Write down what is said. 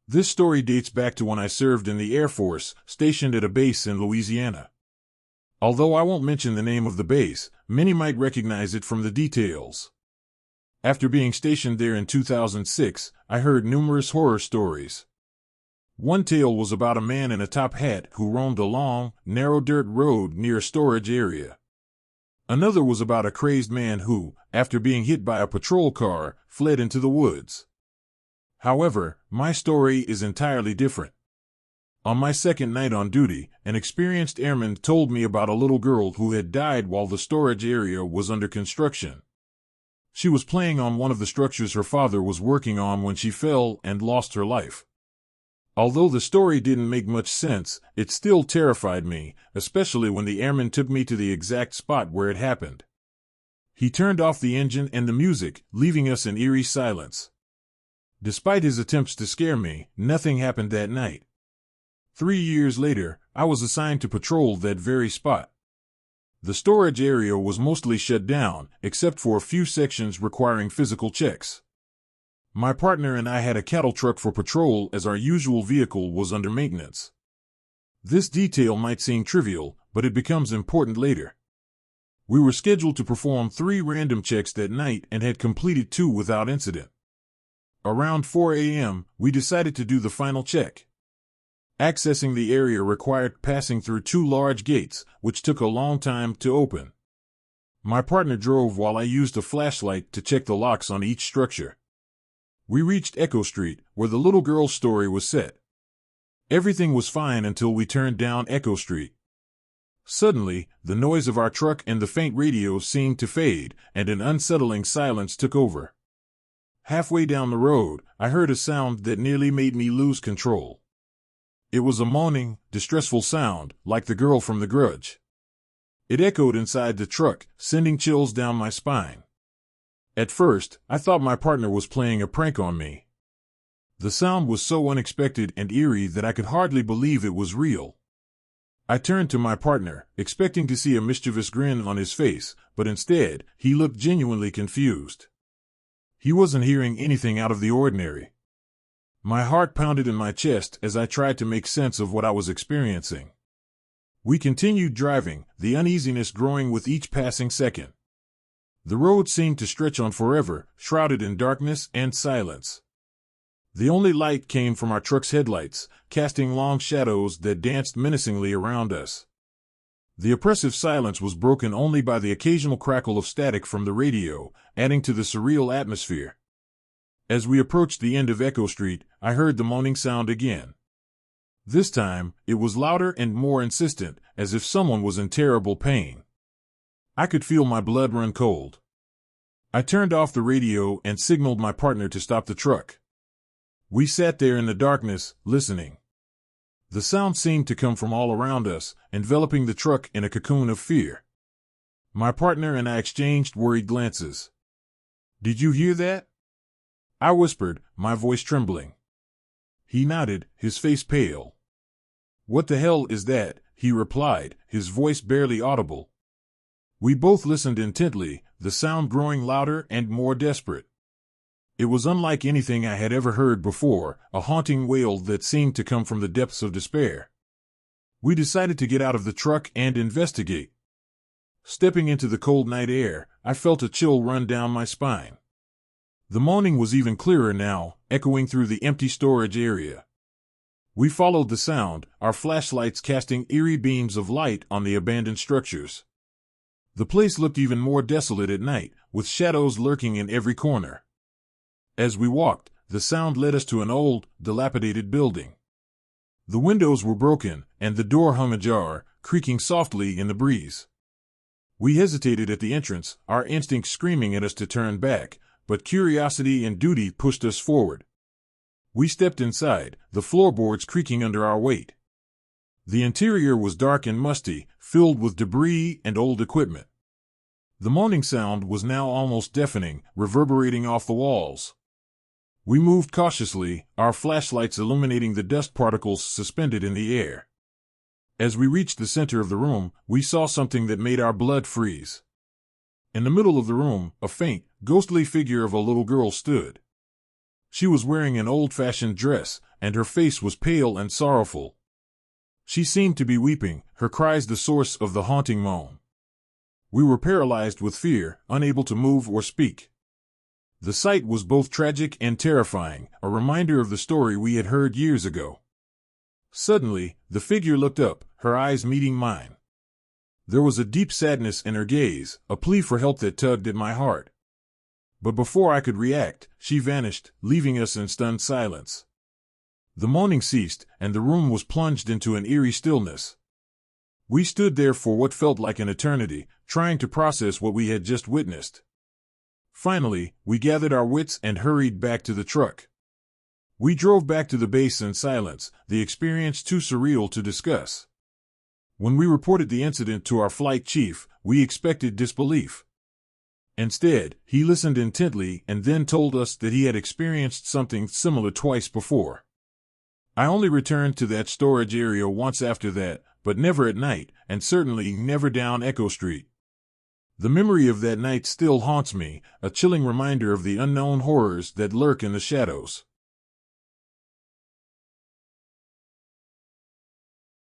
This story dates back to when I served in the Air Force, stationed at a base in Louisiana. Although I won't mention the name of the base, many might recognize it from the details. After being stationed there in 2006, I heard numerous horror stories. One tale was about a man in a top hat who roamed a long, narrow dirt road near a storage area. Another was about a crazed man who, after being hit by a patrol car, fled into the woods. However, my story is entirely different. On my second night on duty, an experienced airman told me about a little girl who had died while the storage area was under construction. She was playing on one of the structures her father was working on when she fell and lost her life. Although the story didn't make much sense, it still terrified me, especially when the airman took me to the exact spot where it happened. He turned off the engine and the music, leaving us in eerie silence. Despite his attempts to scare me, nothing happened that night. 3 years later, I was assigned to patrol that very spot. The storage area was mostly shut down, except for a few sections requiring physical checks. My partner and I had a cattle truck for patrol as our usual vehicle was under maintenance. This detail might seem trivial, but it becomes important later. We were scheduled to perform 3 random checks that night and had completed 2 without incident. Around 4 a.m., we decided to do the final check. Accessing the area required passing through 2 large gates, which took a long time to open. My partner drove while I used a flashlight to check the locks on each structure. We reached Echo Street, where the little girl's story was set. Everything was fine until we turned down Echo Street. Suddenly, the noise of our truck and the faint radio seemed to fade, and an unsettling silence took over. Halfway down the road, I heard a sound that nearly made me lose control. It was a moaning, distressful sound, like the girl from The Grudge. It echoed inside the truck, sending chills down my spine. At first, I thought my partner was playing a prank on me. The sound was so unexpected and eerie that I could hardly believe it was real. I turned to my partner, expecting to see a mischievous grin on his face, but instead, he looked genuinely confused. He wasn't hearing anything out of the ordinary. My heart pounded in my chest as I tried to make sense of what I was experiencing. We continued driving, the uneasiness growing with each passing second. The road seemed to stretch on forever, shrouded in darkness and silence. The only light came from our truck's headlights, casting long shadows that danced menacingly around us. The oppressive silence was broken only by the occasional crackle of static from the radio, adding to the surreal atmosphere. As we approached the end of Echo Street, I heard the moaning sound again. This time, it was louder and more insistent, as if someone was in terrible pain. I could feel my blood run cold. I turned off the radio and signaled my partner to stop the truck. We sat there in the darkness, listening. The sound seemed to come from all around us, enveloping the truck in a cocoon of fear. My partner and I exchanged worried glances. "Did you hear that?" I whispered, my voice trembling. He nodded, his face pale. "What the hell is that?" he replied, his voice barely audible. We both listened intently, the sound growing louder and more desperate. It was unlike anything I had ever heard before, a haunting wail that seemed to come from the depths of despair. We decided to get out of the truck and investigate. Stepping into the cold night air, I felt a chill run down my spine. The moaning was even clearer now, echoing through the empty storage area. We followed the sound, our flashlights casting eerie beams of light on the abandoned structures. The place looked even more desolate at night, with shadows lurking in every corner. As we walked, the sound led us to an old, dilapidated building. The windows were broken, and the door hung ajar, creaking softly in the breeze. We hesitated at the entrance, our instincts screaming at us to turn back, but curiosity and duty pushed us forward. We stepped inside, the floorboards creaking under our weight. The interior was dark and musty, filled with debris and old equipment. The moaning sound was now almost deafening, reverberating off the walls. We moved cautiously, our flashlights illuminating the dust particles suspended in the air. As we reached the center of the room, we saw something that made our blood freeze. In the middle of the room, a faint, ghostly figure of a little girl stood. She was wearing an old-fashioned dress, and her face was pale and sorrowful. She seemed to be weeping, her cries the source of the haunting moan. We were paralyzed with fear, unable to move or speak. The sight was both tragic and terrifying, a reminder of the story we had heard years ago. Suddenly, the figure looked up, her eyes meeting mine. There was a deep sadness in her gaze, a plea for help that tugged at my heart. But before I could react, she vanished, leaving us in stunned silence. The moaning ceased, and the room was plunged into an eerie stillness. We stood there for what felt like an eternity, trying to process what we had just witnessed. Finally, we gathered our wits and hurried back to the truck. We drove back to the base in silence, the experience too surreal to discuss. When we reported the incident to our flight chief, we expected disbelief. Instead, he listened intently and then told us that he had experienced something similar twice before. I only returned to that storage area once after that, but never at night, and certainly never down Echo Street. The memory of that night still haunts me, a chilling reminder of the unknown horrors that lurk in the shadows.